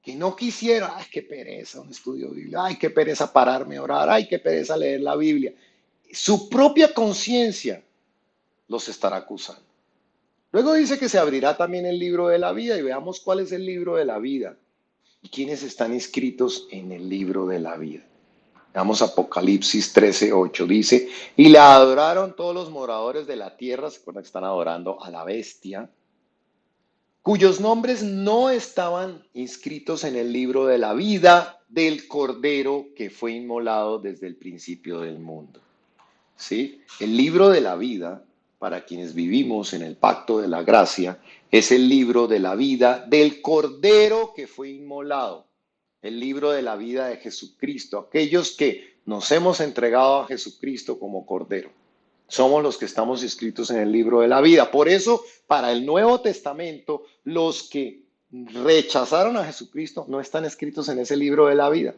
que no quisieron, ay, qué pereza un estudio bíblico, ay, qué pereza pararme a orar, ay, qué pereza leer la Biblia. Su propia conciencia los estará acusando. Luego dice que se abrirá también el libro de la vida y veamos cuál es el libro de la vida y quiénes están inscritos en el libro de la vida. Veamos Apocalipsis 13:8, dice, y le adoraron todos los moradores de la tierra, se acuerdan que están adorando a la bestia, cuyos nombres no estaban inscritos en el libro de la vida del Cordero que fue inmolado desde el principio del mundo. ¿Sí? El libro de la vida, para quienes vivimos en el pacto de la gracia, es el libro de la vida del Cordero que fue inmolado, el libro de la vida de Jesucristo, aquellos que nos hemos entregado a Jesucristo como Cordero. Somos los que estamos inscritos en el libro de la vida. Por eso, para el Nuevo Testamento, los que rechazaron a Jesucristo no están escritos en ese libro de la vida.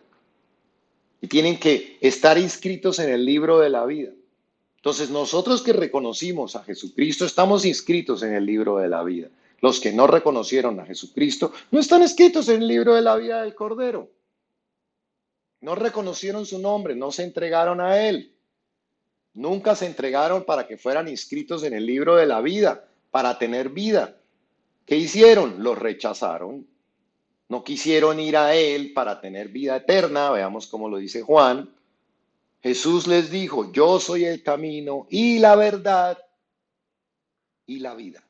Y tienen que estar inscritos en el libro de la vida. Entonces, nosotros que reconocimos a Jesucristo estamos inscritos en el libro de la vida. Los que no reconocieron a Jesucristo no están escritos en el libro de la vida del Cordero. No reconocieron su nombre, no se entregaron a Él. Nunca se entregaron para que fueran inscritos en el libro de la vida, para tener vida. ¿Qué hicieron? Los rechazaron. No quisieron ir a Él para tener vida eterna. Veamos cómo lo dice Juan. Jesús les dijo, yo soy el camino y la verdad y la vida.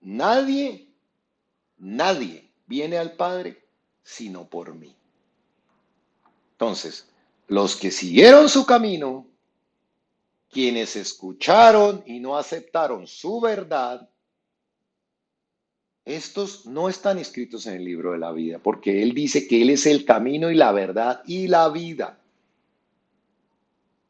Nadie viene al Padre sino por mí. Entonces, los que siguieron su camino, quienes escucharon y no aceptaron su verdad, estos no están escritos en el libro de la vida, porque Él dice que Él es el camino y la verdad y la vida.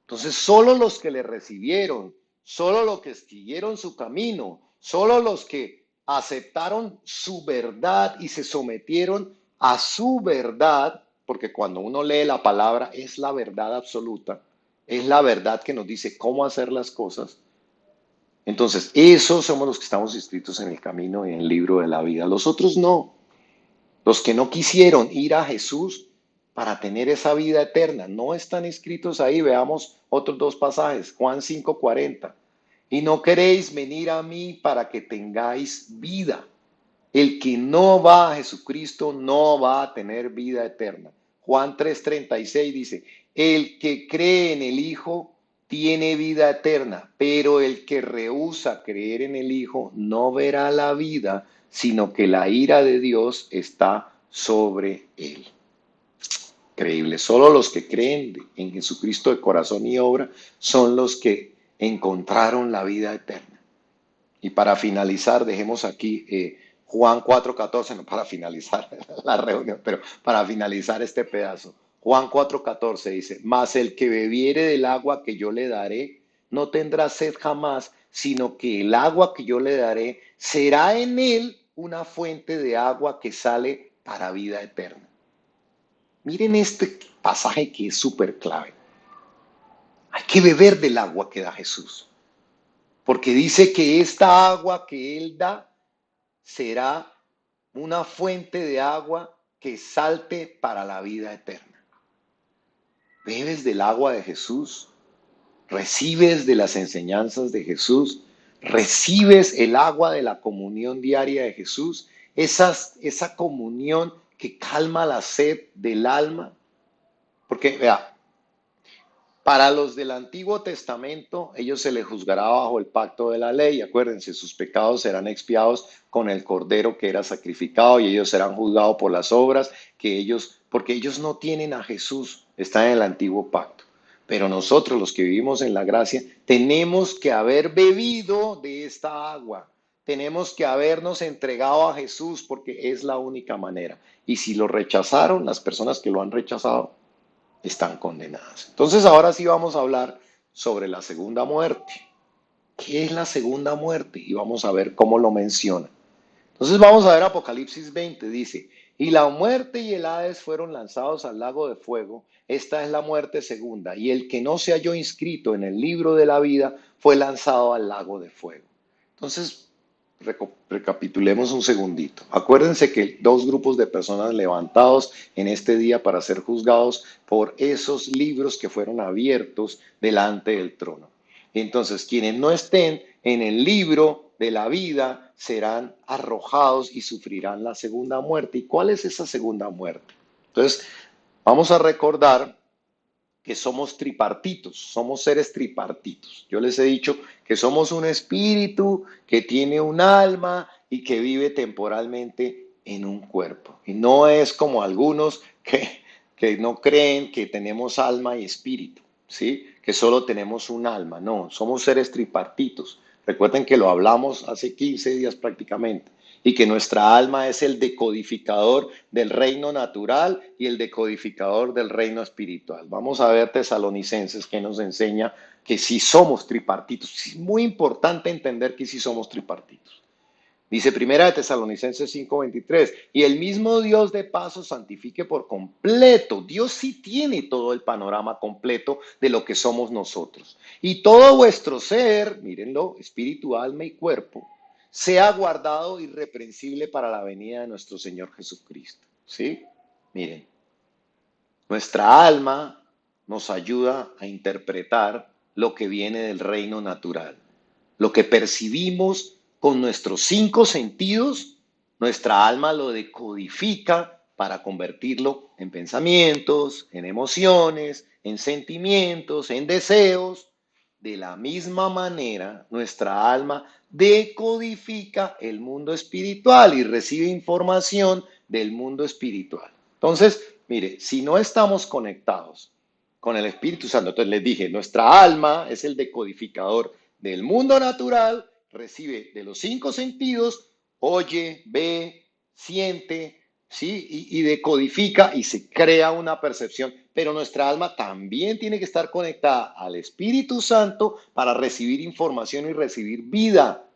Entonces, solo los que le recibieron, solo los que siguieron su camino, solo los que aceptaron su verdad y se sometieron a su verdad, porque cuando uno lee la palabra es la verdad absoluta, es la verdad que nos dice cómo hacer las cosas. Entonces, esos somos los que estamos inscritos en el camino y en el libro de la vida. Los otros no. Los que no quisieron ir a Jesús para tener esa vida eterna no están inscritos ahí. Veamos otros dos pasajes. Juan 5:40. Y no queréis venir a mí para que tengáis vida. El que no va a Jesucristo no va a tener vida eterna. Juan 3:36 dice, el que cree en el Hijo tiene vida eterna, pero el que rehúsa creer en el Hijo no verá la vida, sino que la ira de Dios está sobre él. Increíble. Solo los que creen en Jesucristo de corazón y obra son los que encontraron la vida eterna. Y para finalizar, dejemos aquí Juan 4:14, no para finalizar la reunión, pero para finalizar este pedazo. Juan 4:14 dice, mas el que bebiere del agua que yo le daré, no tendrá sed jamás, sino que el agua que yo le daré será en él una fuente de agua que sale para vida eterna. Miren este pasaje que es súper clave. Hay que beber del agua que da Jesús, porque dice que esta agua que Él da será una fuente de agua que salte para la vida eterna. Bebes del agua de Jesús, recibes de las enseñanzas de Jesús, recibes el agua de la comunión diaria de Jesús, esa comunión que calma la sed del alma. Porque, vea, para los del Antiguo Testamento, ellos se les juzgará bajo el pacto de la ley. Acuérdense, sus pecados serán expiados con el cordero que era sacrificado y ellos serán juzgados por las obras porque ellos no tienen a Jesús, están en el antiguo pacto. Pero nosotros, los que vivimos en la gracia, tenemos que haber bebido de esta agua. Tenemos que habernos entregado a Jesús porque es la única manera. Y si lo rechazaron, las personas que lo han rechazado, están condenadas. Entonces ahora sí vamos a hablar sobre la segunda muerte. ¿Qué es la segunda muerte? Y vamos a ver cómo lo menciona. Entonces vamos a ver Apocalipsis 20, dice, y la muerte y el Hades fueron lanzados al lago de fuego. Esta es la muerte segunda. Y el que no se halló inscrito en el libro de la vida fue lanzado al lago de fuego. Entonces, recapitulemos un segundito. Acuérdense que dos grupos de personas levantados en este día para ser juzgados por esos libros que fueron abiertos delante del trono. Entonces, quienes no estén en el libro de la vida serán arrojados y sufrirán la segunda muerte. ¿Y cuál es esa segunda muerte? Entonces, vamos a recordar que somos tripartitos, somos seres tripartitos. Yo les he dicho que somos un espíritu que tiene un alma y que vive temporalmente en un cuerpo. Y no es como algunos que no creen que tenemos alma y espíritu, ¿sí? Que solo tenemos un alma. No, somos seres tripartitos. Recuerden que lo hablamos hace 15 días prácticamente y que nuestra alma es el decodificador del reino natural y el decodificador del reino espiritual. Vamos a ver Tesalonicenses que nos enseña que sí somos tripartitos. Es muy importante entender que sí somos tripartitos. Dice Primera de Tesalonicenses 5:23, y el mismo Dios de paz os santifique por completo. Dios sí tiene todo el panorama completo de lo que somos nosotros. Y todo vuestro ser, mírenlo, espíritu, alma y cuerpo, sea guardado irreprensible para la venida de nuestro Señor Jesucristo. ¿Sí? Miren, nuestra alma nos ayuda a interpretar lo que viene del reino natural. Lo que percibimos con nuestros cinco sentidos, nuestra alma lo decodifica para convertirlo en pensamientos, en emociones, en sentimientos, en deseos. De la misma manera, nuestra alma decodifica el mundo espiritual y recibe información del mundo espiritual. Entonces, mire, si no estamos conectados con el Espíritu Santo, entonces les dije, nuestra alma es el decodificador del mundo natural, recibe de los cinco sentidos, oye, ve, siente, ¿sí? Y decodifica y se crea una percepción. Pero nuestra alma también tiene que estar conectada al Espíritu Santo para recibir información y recibir vida,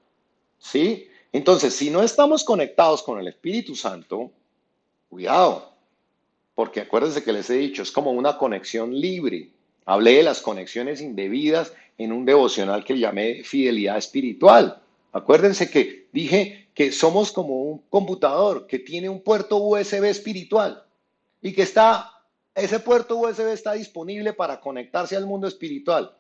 ¿sí? Entonces, si no estamos conectados con el Espíritu Santo, cuidado, porque acuérdense que les he dicho, es como una conexión libre. Hablé de las conexiones indebidas en un devocional que llamé fidelidad espiritual. Acuérdense que dije que somos como un computador que tiene un puerto USB espiritual y que ese puerto USB está disponible para conectarse al mundo espiritual.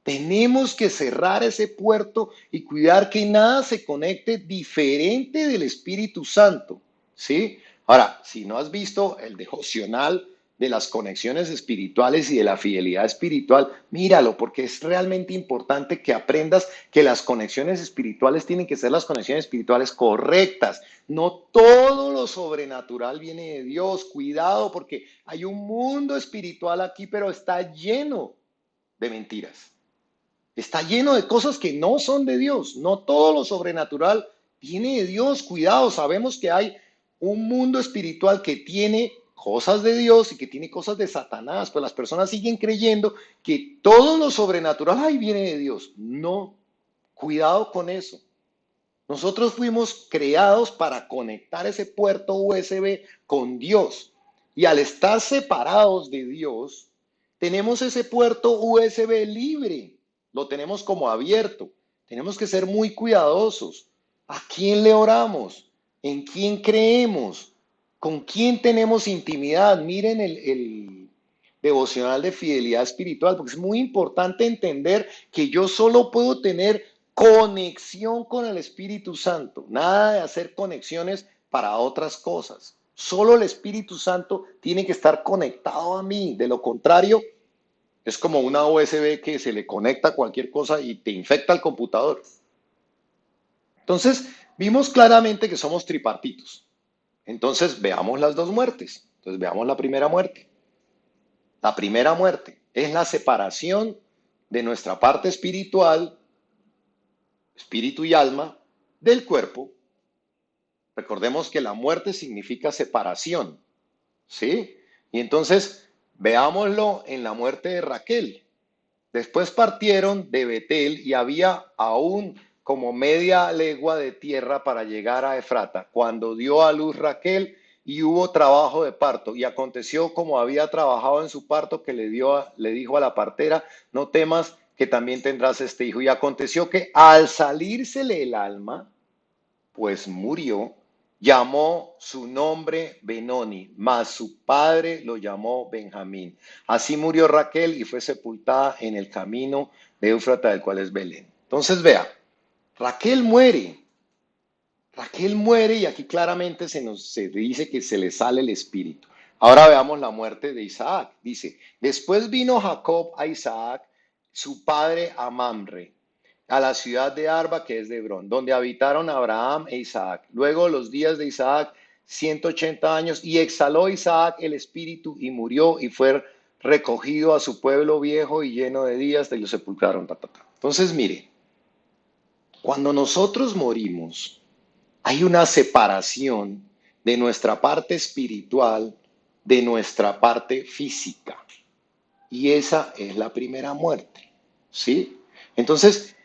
Tenemos que cerrar ese puerto y cuidar que nada se conecte diferente del Espíritu Santo, ¿sí? Ahora, si no has visto el devocional de las conexiones espirituales y de la fidelidad espiritual, míralo, porque es realmente importante que aprendas que las conexiones espirituales tienen que ser las conexiones espirituales correctas. No todo lo sobrenatural viene de Dios. Cuidado, porque hay un mundo espiritual aquí, pero está lleno de mentiras. Está lleno de cosas que no son de Dios. No todo lo sobrenatural viene de Dios. Cuidado, sabemos que hay un mundo espiritual que tiene cosas de Dios y que tiene cosas de Satanás. Pues las personas siguen creyendo que todo lo sobrenatural ay, viene de Dios. No, cuidado con eso. Nosotros fuimos creados para conectar ese puerto USB con Dios. Y al estar separados de Dios, tenemos ese puerto USB libre. Lo tenemos como abierto. Tenemos que ser muy cuidadosos. ¿A quién le oramos? ¿En quién creemos? ¿Con quién tenemos intimidad? Miren el devocional de fidelidad espiritual, porque es muy importante entender que yo solo puedo tener conexión con el Espíritu Santo, nada de hacer conexiones para otras cosas. Solo el Espíritu Santo tiene que estar conectado a mí, de lo contrario, es como una USB que se le conecta a cualquier cosa y te infecta el computador. Entonces, vimos claramente que somos tripartitos. Entonces, veamos las dos muertes. Entonces, veamos la primera muerte. La primera muerte es la separación de nuestra parte espiritual, espíritu y alma, del cuerpo. Recordemos que la muerte significa separación, ¿sí? Y entonces, veámoslo en la muerte de Raquel. Después partieron de Betel y había aún como media legua de tierra para llegar a Efrata, cuando dio a luz Raquel y hubo trabajo de parto. Y aconteció como había trabajado en su parto que le dijo a la partera, no temas que también tendrás este hijo. Y aconteció que al salírsele el alma, pues murió, llamó su nombre Benoni, mas su padre lo llamó Benjamín. Así murió Raquel y fue sepultada en el camino de Éufrata, del cual es Belén. Entonces vea, Raquel muere. Raquel muere y aquí claramente se dice que se le sale el espíritu. Ahora veamos la muerte de Isaac. Dice, después vino Jacob a Isaac, su padre a Mamre, a la ciudad de Arba, que es de Hebrón, donde habitaron Abraham e Isaac. Luego los días de Isaac, 180 años, y exhaló Isaac el espíritu y murió y fue recogido a su pueblo viejo y lleno de días, y lo sepultaron. Ta, ta, ta. Entonces, mire, cuando nosotros morimos, hay una separación de nuestra parte espiritual de nuestra parte física. Y esa es la primera muerte. ¿Sí? Entonces,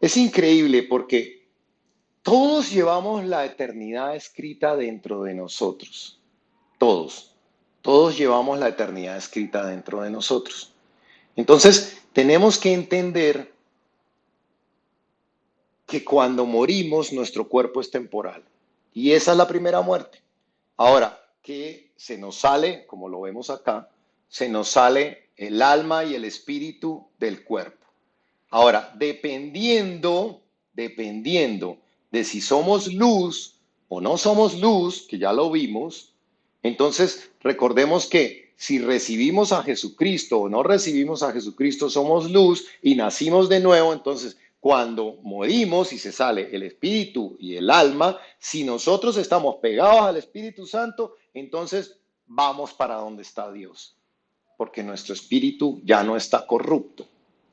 es increíble porque todos llevamos la eternidad escrita dentro de nosotros. Todos. Todos llevamos la eternidad escrita dentro de nosotros. Entonces, tenemos que entender que cuando morimos, nuestro cuerpo es temporal. Y esa es la primera muerte. Ahora, que se nos sale, como lo vemos acá, se nos sale el alma y el espíritu del cuerpo. Ahora, dependiendo de si somos luz o no somos luz, que ya lo vimos, entonces recordemos que si recibimos a Jesucristo o no recibimos a Jesucristo, somos luz y nacimos de nuevo. Entonces, cuando morimos y se sale el espíritu y el alma, si nosotros estamos pegados al Espíritu Santo, entonces vamos para donde está Dios, porque nuestro espíritu ya no está corrupto.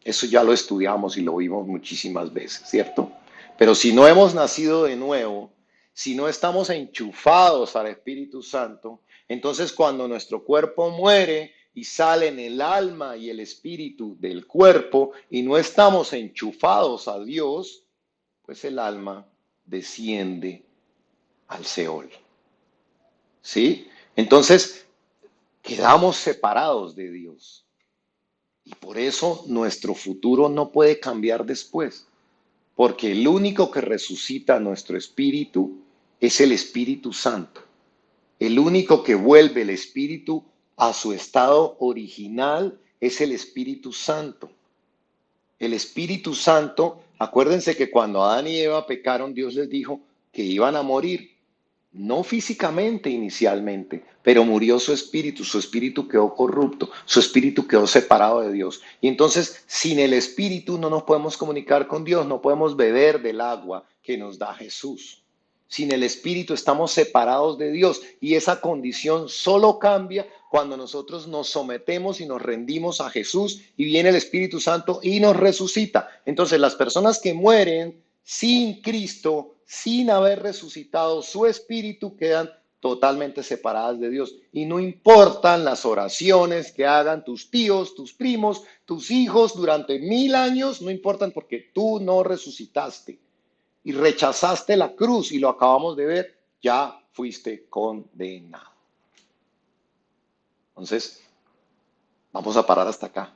Eso ya lo estudiamos y lo vimos muchísimas veces, ¿cierto? Pero si no hemos nacido de nuevo, si no estamos enchufados al Espíritu Santo, entonces cuando nuestro cuerpo muere y salen el alma y el espíritu del cuerpo y no estamos enchufados a Dios, pues el alma desciende al Seol. ¿Sí? Entonces quedamos separados de Dios. Y por eso nuestro futuro no puede cambiar después, porque el único que resucita nuestro espíritu es el Espíritu Santo. El único que vuelve el espíritu a su estado original es el Espíritu Santo. El Espíritu Santo, acuérdense que cuando Adán y Eva pecaron, Dios les dijo que iban a morir. No físicamente inicialmente, pero murió su espíritu quedó corrupto, su espíritu quedó separado de Dios. Y entonces, sin el espíritu no nos podemos comunicar con Dios, no podemos beber del agua que nos da Jesús. Sin el espíritu estamos separados de Dios y esa condición solo cambia cuando nosotros nos sometemos y nos rendimos a Jesús y viene el Espíritu Santo y nos resucita. Entonces, las personas que mueren sin Cristo, sin haber resucitado su espíritu, quedan totalmente separadas de Dios. Y no importan las oraciones que hagan tus tíos, tus primos, tus hijos durante 1000 años, no importan porque tú no resucitaste y rechazaste la cruz y lo acabamos de ver, ya fuiste condenado. Entonces, vamos a parar hasta acá.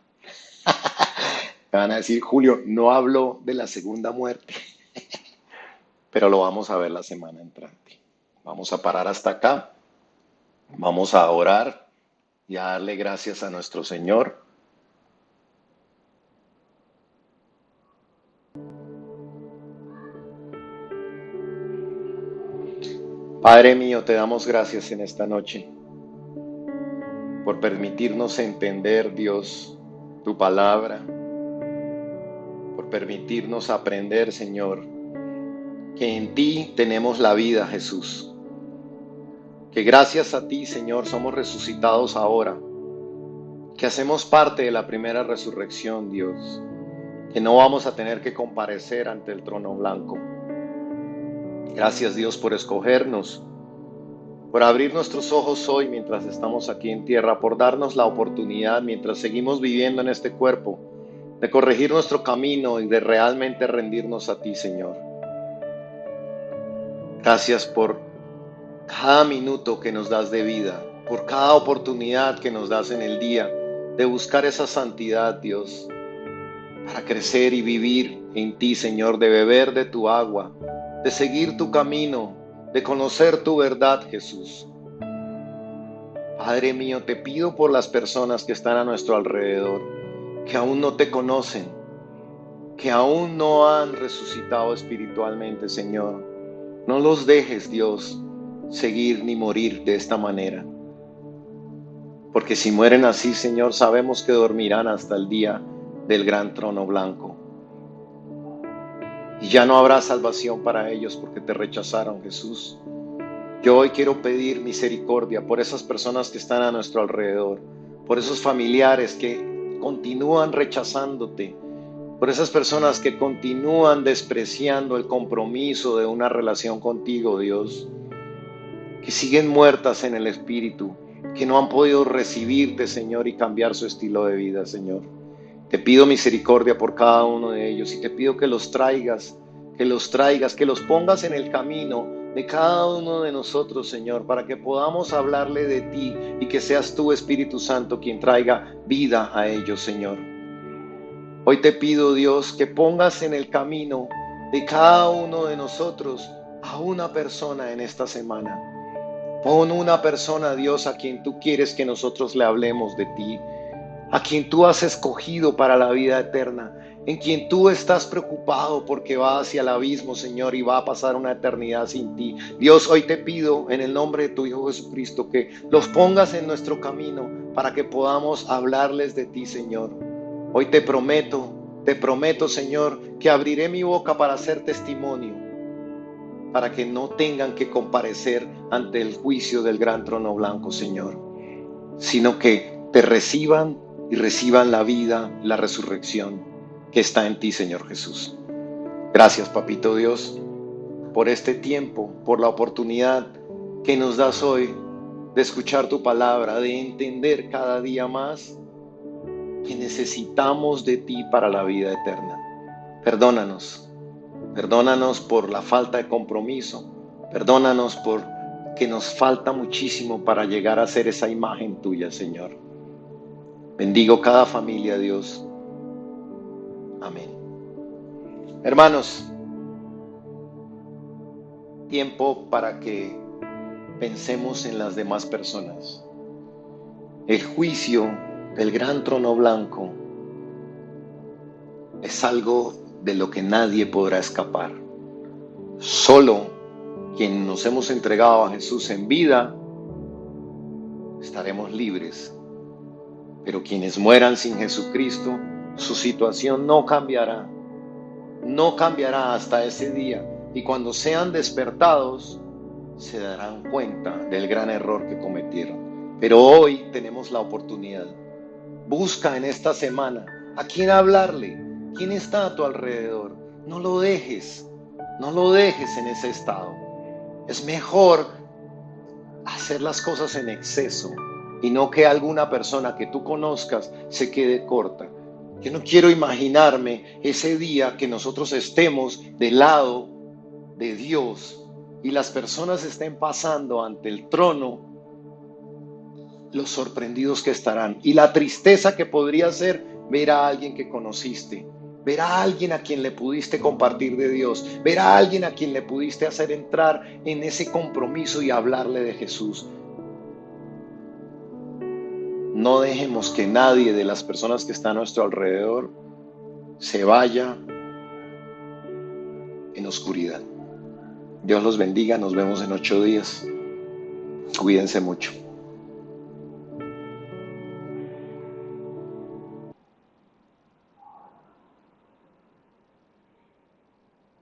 Me van a decir, Julio, no habló de la segunda muerte, pero lo vamos a ver la semana entrante. Vamos a parar hasta acá, vamos a orar y a darle gracias a nuestro Señor. Padre mío, te damos gracias en esta noche por permitirnos entender, Dios, tu palabra, por permitirnos aprender, Señor, que en ti tenemos la vida, Jesús. Que gracias a ti, Señor, somos resucitados ahora. Que hacemos parte de la primera resurrección, Dios. Que no vamos a tener que comparecer ante el trono blanco. Gracias, Dios, por escogernos, por abrir nuestros ojos hoy mientras estamos aquí en tierra, por darnos la oportunidad mientras seguimos viviendo en este cuerpo, de corregir nuestro camino y de realmente rendirnos a ti, Señor. Gracias por cada minuto que nos das de vida, por cada oportunidad que nos das en el día de buscar esa santidad, Dios, para crecer y vivir en ti, Señor, de beber de tu agua, de seguir tu camino, de conocer tu verdad, Jesús. Padre mío, te pido por las personas que están a nuestro alrededor, que aún no te conocen, que aún no han resucitado espiritualmente, Señor. No los dejes, Dios, seguir ni morir de esta manera. Porque si mueren así, Señor, sabemos que dormirán hasta el día del gran trono blanco. y ya no habrá salvación para ellos porque te rechazaron, Jesús. Yo hoy quiero pedir misericordia por esas personas que están a nuestro alrededor, por esos familiares que continúan rechazándote, por esas personas que continúan despreciando el compromiso de una relación contigo, Dios, que siguen muertas en el espíritu, que no han podido recibirte, Señor, y cambiar su estilo de vida, Señor. Te pido misericordia por cada uno de ellos y te pido que los traigas, que los pongas en el camino de cada uno de nosotros, Señor, para que podamos hablarle de ti y que seas tú, Espíritu Santo, quien traiga vida a ellos, Señor. Hoy te pido, Dios, que pongas en el camino de cada uno de nosotros a una persona en esta semana. Pon una persona, Dios, a quien tú quieres que nosotros le hablemos de ti, a quien tú has escogido para la vida eterna, en quien tú estás preocupado porque va hacia el abismo, Señor, y va a pasar una eternidad sin ti. Dios, hoy te pido en el nombre de tu Hijo Jesucristo que los pongas en nuestro camino para que podamos hablarles de ti, Señor. Hoy te prometo, Señor, que abriré mi boca para hacer testimonio, para que no tengan que comparecer ante el juicio del gran trono blanco, Señor, sino que te reciban y reciban la vida, la resurrección que está en ti, Señor Jesús. Gracias, Papito Dios, por este tiempo, por la oportunidad que nos das hoy de escuchar tu palabra, de entender cada día más que necesitamos de ti para la vida eterna. Perdónanos por la falta de compromiso, perdónanos por que nos falta muchísimo para llegar a ser esa imagen tuya, Señor. Bendigo cada familia, Dios. Amén. Hermanos, tiempo para que pensemos en las demás personas. El juicio del gran trono blanco es algo de lo que nadie podrá escapar. Solo quienes nos hemos entregado a Jesús en vida estaremos libres. Pero quienes mueran sin Jesucristo, su situación no cambiará. No cambiará hasta ese día. Y cuando sean despertados, se darán cuenta del gran error que cometieron. Pero hoy tenemos la oportunidad. Busca en esta semana a quién hablarle, quién está a tu alrededor. No lo dejes en ese estado. Es mejor hacer las cosas en exceso y no que alguna persona que tú conozcas se quede corta. Yo no quiero imaginarme ese día que nosotros estemos del lado de Dios y las personas estén pasando ante el trono, los sorprendidos que estarán y la tristeza que podría ser ver a alguien que conociste, ver a alguien a quien le pudiste compartir de Dios, ver a alguien a quien le pudiste hacer entrar en ese compromiso y hablarle de Jesús. No dejemos que nadie de las personas que están a nuestro alrededor se vaya en oscuridad. Dios los bendiga, nos vemos en 8 días. Cuídense mucho.